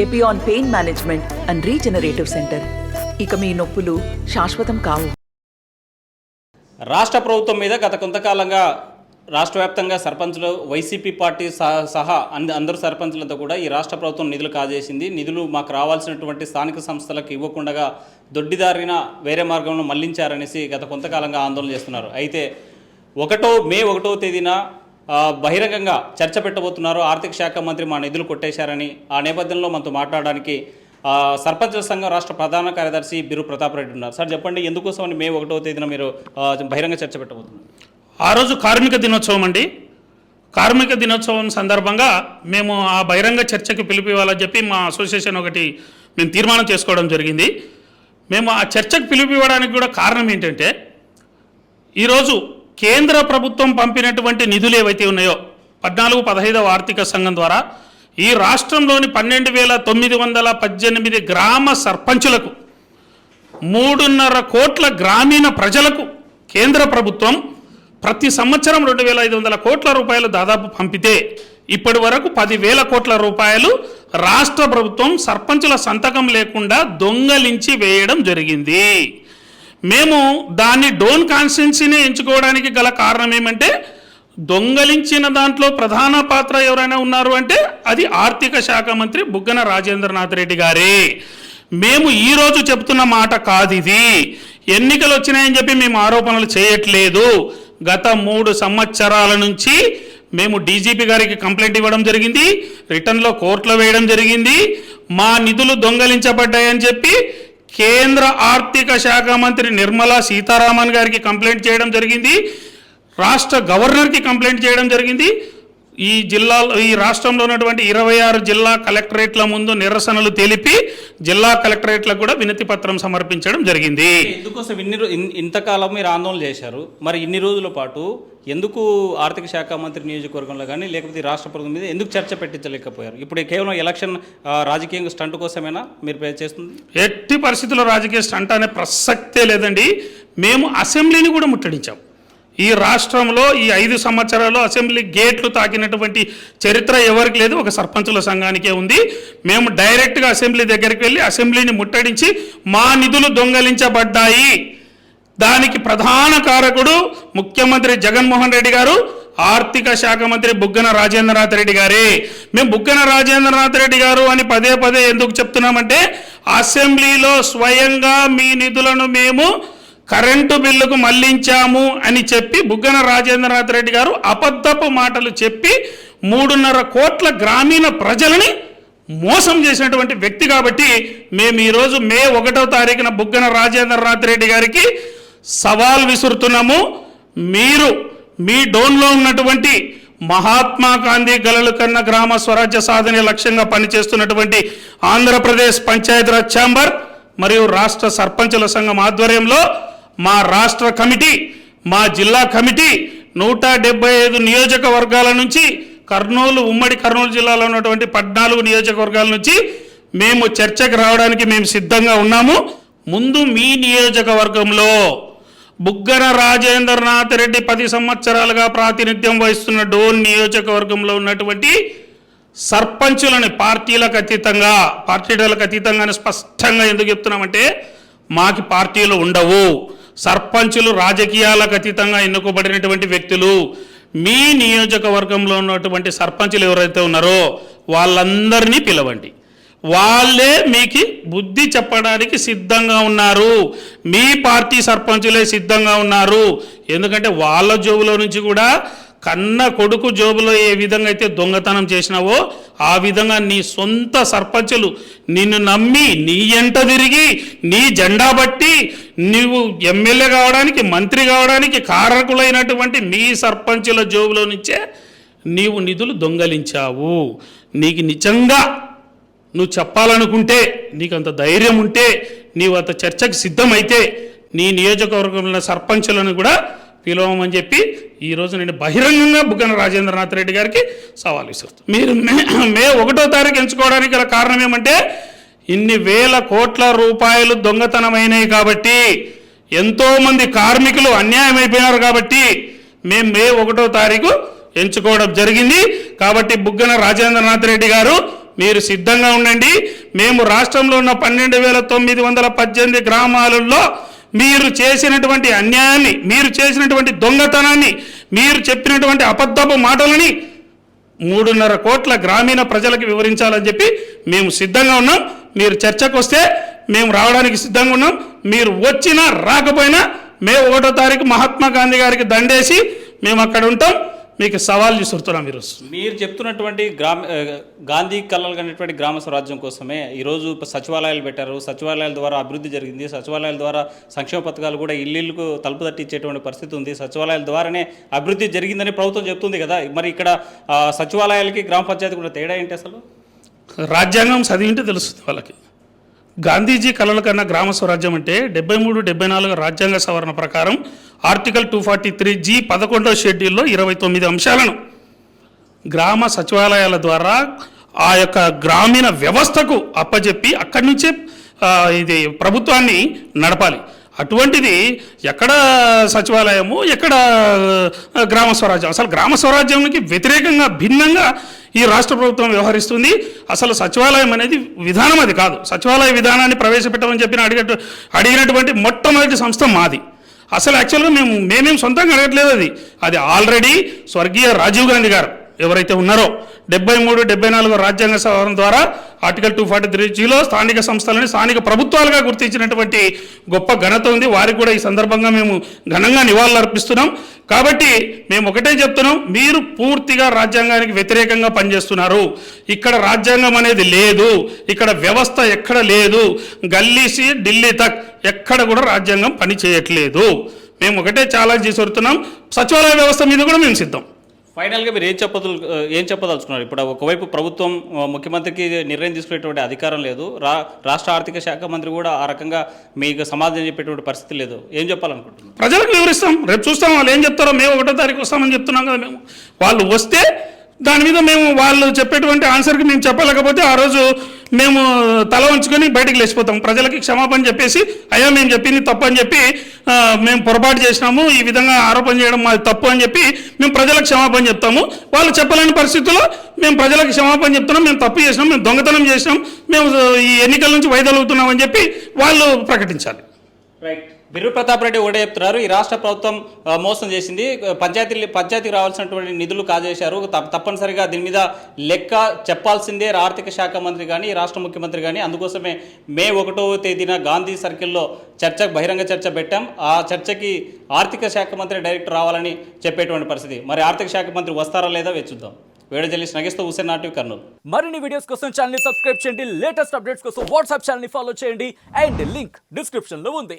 Epione pain management and regenerative centre. ఇక మీ నొప్పులు శాశ్వతం కావు. రాష్ట్ర ప్రభుత్వం మీద గత కొంతకాలంగా రాష్ట్ర వ్యాప్తంగా సర్పంచ్లు వైసీపీ పార్టీ సహా అందరు సర్పంచ్లతో కూడా ఈ రాష్ట్ర ప్రభుత్వం నిధులు కాజేసింది. నిధులు మాకు రావాల్సినటువంటి స్థానిక సంస్థలకు ఇవ్వకుండా దొడ్డిదారిన వేరే మార్గంలో మళ్లించారనేసి గత కొంతకాలంగా ఆందోళన చేస్తున్నారు. అయితే మే 1వ తేదీన బహిరంగంగా చర్చ పెట్టబోతున్నారు. ఆర్థిక శాఖ మంత్రి మా నిధులు కొట్టేశారని. ఆ నేపథ్యంలో మనతో మాట్లాడడానికి సర్పంచుల సంఘం రాష్ట్ర ప్రధాన కార్యదర్శి బిరు ప్రతాప్ రెడ్డి ఉన్నారు. సార్ చెప్పండి, ఎందుకోసం మే 1వ తేదీన మీరు బహిరంగ చర్చ పెట్టబోతున్నారు? ఆ రోజు కార్మిక దినోత్సవం అండి. కార్మిక దినోత్సవం సందర్భంగా మేము ఆ బహిరంగ చర్చకి పిలుపు ఇవ్వాలని చెప్పి మా అసోసియేషన్ మేము తీర్మానం చేసుకోవడం జరిగింది. మేము ఆ చర్చకు పిలుపు ఇవ్వడానికి కూడా కారణం ఏంటంటే, ఈరోజు కేంద్ర ప్రభుత్వం పంపినటువంటి నిధులు ఏవైతే ఉన్నాయో 14-15వ ఆర్థిక సంఘం ద్వారా ఈ రాష్ట్రంలోని 12,918 గ్రామ సర్పంచులకు 3.5 కోట్ల గ్రామీణ ప్రజలకు కేంద్ర ప్రభుత్వం ప్రతి సంవత్సరం 2,500 కోట్ల రూపాయలు దాదాపు పంపితే ఇప్పటి వరకు 10,000 కోట్ల రూపాయలు రాష్ట్ర ప్రభుత్వం సర్పంచుల సంతకం లేకుండా దొంగలించి వేయడం జరిగింది. మేము దాన్ని డోన్ కాన్స్టిట్యున్సీని ఎంచుకోవడానికి గల కారణం ఏమంటే, దొంగలించిన దాంట్లో ప్రధాన పాత్ర ఎవరైనా ఉన్నారు అంటే అది ఆర్థిక శాఖ మంత్రి బుగ్గన రాజేంద్రనాథ్ రెడ్డి గారే. మేము ఈరోజు చెప్తున్న మాట కాదు ఇది. ఎన్నికలు వచ్చినాయని చెప్పి మేము ఆరోపణలు చేయట్లేదు. గత 3 సంవత్సరాల నుంచి మేము డీజీపీ గారికి కంప్లైంట్ ఇవ్వడం జరిగింది, రిటర్న్లో కోర్టులో వేయడం జరిగింది. మా నిధులు దొంగలించబడ్డాయని చెప్పి కేంద్ర ఆర్థిక శాఖ మంత్రి నిర్మలా సీతారామన్ గారికి కంప్లైంట్ చేయడం జరిగింది, రాష్ట్ర గవర్నర్కి కంప్లైంట్ చేయడం జరిగింది. ఈ రాష్ట్రంలో ఉన్నటువంటి 26 జిల్లా కలెక్టరేట్ల ముందు నిరసనలు తెలిపి జిల్లా కలెక్టరేట్లకు కూడా వినతి పత్రం సమర్పించడం జరిగింది. ఎందుకోసం ఇంతకాలం మీరు ఆందోళన చేశారు, మరి ఇన్ని రోజుల పాటు ఎందుకు ఆర్థిక శాఖ మంత్రి నియోజకవర్గంలో కానీ లేకపోతే రాష్ట్ర ప్రభుత్వం మీద ఎందుకు చర్చ పెట్టించలేకపోయారు? ఇప్పుడు కేవలం ఎలక్షన్ రాజకీయ స్టంట్ కోసమేనా మీరు చేస్తుంది? ఎట్టి పరిస్థితుల్లో రాజకీయ స్టంట్ అనే ప్రసక్తే లేదండి. మేము అసెంబ్లీని కూడా ముట్టడించాం. ఈ రాష్ట్రంలో ఈ 5 సంవత్సరాల్లో అసెంబ్లీ గేట్లు తాకినటువంటి చరిత్ర ఎవరికి లేదు, ఒక సర్పంచుల సంఘానికే ఉంది. మేము డైరెక్ట్గా అసెంబ్లీ దగ్గరికి వెళ్ళి అసెంబ్లీని ముట్టడించి మా నిధులు దొంగలించబడ్డాయి, దానికి ప్రధాన కారకుడు ముఖ్యమంత్రి జగన్మోహన్ రెడ్డి గారు, ఆర్థిక శాఖ మంత్రి బుగ్గన రాజేంద్రనాథ్ రెడ్డి గారే. మేము బుగ్గన రాజేంద్రనాథ్ రెడ్డి గారు అని పదే ఎందుకు చెప్తున్నామంటే, అసెంబ్లీలో స్వయంగా మీ నిధులను మేము కరెంటు బిల్లుకు మళ్లించాము అని చెప్పి బుగ్గన రాజేంద్రనాథ్ రెడ్డి గారు అబద్ధపు మాటలు చెప్పి 3.5 కోట్ల గ్రామీణ ప్రజలని మోసం చేసినటువంటి వ్యక్తి. కాబట్టి మేము ఈరోజు మే 1వ తారీఖున బుగ్గన రాజేంద్రనాథ్ రెడ్డి గారికి సవాల్ విసురుతున్నాము. మీరు మీ డోన్లో ఉన్నటువంటి మహాత్మా గాంధీ గలలు కన్న గ్రామ స్వరాజ్య సాధన లక్ష్యంగా పనిచేస్తున్నటువంటి ఆంధ్రప్రదేశ్ పంచాయతీరాజ్ ఛాంబర్ మరియు రాష్ట్ర సర్పంచుల సంఘం ఆధ్వర్యంలో మా రాష్ట్ర కమిటీ, మా జిల్లా కమిటీ 175 నియోజకవర్గాల నుంచి ఉమ్మడి కర్నూలు జిల్లాలో ఉన్నటువంటి 14 నియోజకవర్గాల నుంచి మేము చర్చకు రావడానికి మేము సిద్ధంగా ఉన్నాము. ముందు మీ నియోజకవర్గంలో బుగ్గన రాజేంద్రనాథ్ రెడ్డి 10 సంవత్సరాలుగా ప్రాతినిధ్యం వహిస్తున్న డోన్ నియోజకవర్గంలో ఉన్నటువంటి సర్పంచులని పార్టీలకు అతీతంగానే స్పష్టంగా ఎందుకు చెప్తున్నామంటే, మాకి పార్టీలు ఉండవు, సర్పంచులు రాజకీయాలకు అతీతంగా ఎన్నుకోబడినటువంటి వ్యక్తులు. మీ నియోజకవర్గంలో ఉన్నటువంటి సర్పంచులు ఎవరైతే ఉన్నారో వాళ్ళందరినీ పిలవండి, వాళ్ళే మీకు బుద్ధి చెప్పడానికి సిద్ధంగా ఉన్నారు. మీ పార్టీ సర్పంచులే సిద్ధంగా ఉన్నారు. ఎందుకంటే వాళ్ళ జోబులో నుంచి కూడా కన్న కొడుకు జోబులో ఏ విధంగా అయితే దొంగతనం చేసినావో ఆ విధంగా నీ సొంత సర్పంచులు నిన్ను నమ్మి నీ ఎంట తిరిగి నీ జెండా బట్టి నీవు ఎమ్మెల్యే కావడానికి, మంత్రి కావడానికి కారకులైనటువంటి మీ సర్పంచుల జోబులో నుంచే నీవు నిధులు దొంగలించావు. నీకు నిజంగా నువ్వు చెప్పాలనుకుంటే, నీకు అంత ధైర్యం ఉంటే, నీవు అంత చర్చకు సిద్ధమైతే నీ నియోజకవర్గంలో సర్పంచులను కూడా పిలవమని చెప్పి ఈరోజు నేను బహిరంగంగా బుగ్గన రాజేంద్రనాథ్ రెడ్డి గారికి సవాల్ విసురుతాను. మీరు మే 1వ తారీఖు ఎంచుకోవడానికి గల కారణం ఏమంటే, ఇన్ని వేల కోట్ల రూపాయలు దొంగతనమైనాయి కాబట్టి, ఎంతోమంది కార్మికులు అన్యాయం అయిపోయినారు కాబట్టి మేము మే 1వ తారీఖు ఎంచుకోవడం జరిగింది. కాబట్టి బుగ్గన రాజేంద్రనాథ్ రెడ్డి గారు మీరు సిద్ధంగా ఉండండి. మేము రాష్ట్రంలో ఉన్న 12,918 గ్రామాలలో మీరు చేసినటువంటి అన్యాయాన్ని, మీరు చేసినటువంటి దొంగతనాన్ని, మీరు చెప్పినటువంటి అబద్ధపు మాటలని 3.5 కోట్ల గ్రామీణ ప్రజలకు వివరించాలని చెప్పి మేము సిద్ధంగా ఉన్నాం. మీరు చర్చకు వస్తే మేము రావడానికి సిద్ధంగా ఉన్నాం. మీరు వచ్చినా రాకపోయినా మే 1వ తారీఖు మహాత్మా గాంధీ గారికి దండేసి మేము అక్కడ ఉంటాం. మీకు సవాల్ విసురుతున్నాం ఈరోజు. మీరు చెప్తున్నటువంటి గాంధీ కళలు కనేటువంటి గ్రామ స్వరాజ్యం కోసమే ఈరోజు సచివాలయాలు పెట్టారు. సచివాలయాల ద్వారా అభివృద్ధి జరిగింది. సచివాలయాల ద్వారా సంక్షేమ పథకాలు కూడా ఇల్లుకు తలుపు తట్టించేటువంటి పరిస్థితి ఉంది. సచివాలయాల ద్వారానే అభివృద్ధి జరిగిందని ప్రభుత్వం చెప్తుంది కదా. మరి ఇక్కడ సచివాలయాలకి గ్రామ పంచాయతీ కూడా తేడా ఏంటి అసలు? రాజ్యాంగం చదివింటే తెలుస్తుంది వాళ్ళకి. గాంధీజీ కలల కన్నా గ్రామ స్వరాజ్యం అంటే 73, 74 రాజ్యాంగ సవరణ ప్రకారం ఆర్టికల్ 243G 11వ షెడ్యూల్లో 29 అంశాలను గ్రామ సచివాలయాల ద్వారా ఆ యొక్క గ్రామీణ వ్యవస్థకు అప్పచెప్పి అక్కడి నుంచే ఇది ప్రభుత్వాన్ని నడపాలి. అటువంటిది ఎక్కడ సచివాలయము, ఎక్కడ గ్రామ స్వరాజ్యం? అసలు గ్రామ స్వరాజ్యానికి వ్యతిరేకంగా భిన్నంగా ఈ రాష్ట్ర ప్రభుత్వం వ్యవహరిస్తుంది. అసలు సచివాలయం అనేది విధానం అది కాదు. సచివాలయ విధానాన్ని ప్రవేశపెట్టమని చెప్పిన అడిగినటువంటి మొట్టమొదటి సంస్థ మాది. అసలు యాక్చువల్గా మేమేం సొంతంగా అడగట్లేదు. అది ఆల్రెడీ స్వర్గీయ రాజీవ్ గాంధీ గారు ఎవరైతే ఉన్నారో 73, 74 రాజ్యాంగ సవరణ ద్వారా ఆర్టికల్ 243Gలో స్థానిక సంస్థలని స్థానిక ప్రభుత్వాలుగా గుర్తించినటువంటి గొప్ప ఘనత ఉంది. వారికి కూడా ఈ సందర్భంగా మేము ఘనంగా నివాళులు అర్పిస్తున్నాం. కాబట్టి మేము ఒకటే చెప్తున్నాం, మీరు పూర్తిగా రాజ్యాంగానికి వ్యతిరేకంగా పనిచేస్తున్నారు. ఇక్కడ రాజ్యాంగం అనేది లేదు, ఇక్కడ వ్యవస్థ ఎక్కడ లేదు. గల్లీసి ఢిల్లీ తక్ ఎక్కడ కూడా రాజ్యాంగం పని చేయట్లేదు. మేము ఒకటే ఛాలెంజ్ చేస్తున్నాం. సచివాలయ వ్యవస్థ మీద కూడా మేము సిద్ధం. ఫైనల్గా మీరు ఏం చెప్పదలుచుకున్నారు? ఇప్పుడు ఒకవైపు ప్రభుత్వం, ముఖ్యమంత్రికి నిర్ణయం తీసుకునేటువంటి అధికారం లేదు, రాష్ట్ర ఆర్థిక శాఖ మంత్రి కూడా ఆ రకంగా మీకు సమాధానం చెప్పేటువంటి పరిస్థితి లేదు. ఏం చెప్పాలనుకుంటున్నారు? ప్రజలకు వివరిస్తాం, రేపు చూస్తాం వాళ్ళు ఏం చెప్తారో. మేము 1వ తారీఖు వస్తామని చెప్తున్నాం కదా. వాళ్ళు వస్తే దాని మీద మేము వాళ్ళు చెప్పేటువంటి ఆన్సర్కి మేము చెప్పలేకపోతే ఆ రోజు మేము తల వంచుకొని బయటకు లేచిపోతాం. ప్రజలకి క్షమాపణ చెప్పేసి, అయ్యా మేము చెప్పింది తప్పు అని చెప్పి, మేము పొరపాటు చేసినాము, ఈ విధంగా ఆరోపణ చేయడం మాది తప్పు అని చెప్పి మేము ప్రజలకు క్షమాపణ చెప్తాము. వాళ్ళు చెప్పలేని పరిస్థితుల్లో మేము ప్రజలకు క్షమాపణ చెప్తున్నాం, మేము తప్పు చేసినాం, మేము దొంగతనం చేసినాం, మేము ఈ ఎన్నికల నుంచి వైదొలుగుతున్నాం అని చెప్పి వాళ్ళు ప్రకటించాలి. రైట్. బిర్రు ప్రతాప్ రెడ్డి ఒకటే చెప్తున్నారు, ఈ రాష్ట్ర ప్రభుత్వం మోసం చేసింది, పంచాయతీకి రావాల్సినటువంటి నిధులు కాజేశారు, తప్పనిసరిగా దీని మీద లెక్క చెప్పాల్సిందే ఆర్థిక శాఖ మంత్రి కానీ రాష్ట్ర ముఖ్యమంత్రి కానీ. అందుకోసమే మే 1వ తేదీన గాంధీ సర్కిల్లో బహిరంగ చర్చ పెట్టాం. ఆ చర్చకి ఆర్థిక శాఖ మంత్రి డైరెక్ట్ రావాలని చెప్పేటువంటి పరిస్థితి. మరి ఆర్థిక శాఖ మంత్రి వస్తారా లేదా వేచుద్దాం. వీడియో జర్నలిస్ట్ నగేష్తో హుసేన్ నాటివ్, కర్నూలు. మరిన్ని వీడియోస్ కోసం ఛానల్ ని సబ్స్క్రైబ్ చేయండి. లేటెస్ట్ అప్డేట్స్ కోసం వాట్సాప్ ఛానల్ ని ఫాలో చేయండి. అండ్ లింక్ డిస్క్రిప్షన్ లో ఉంది.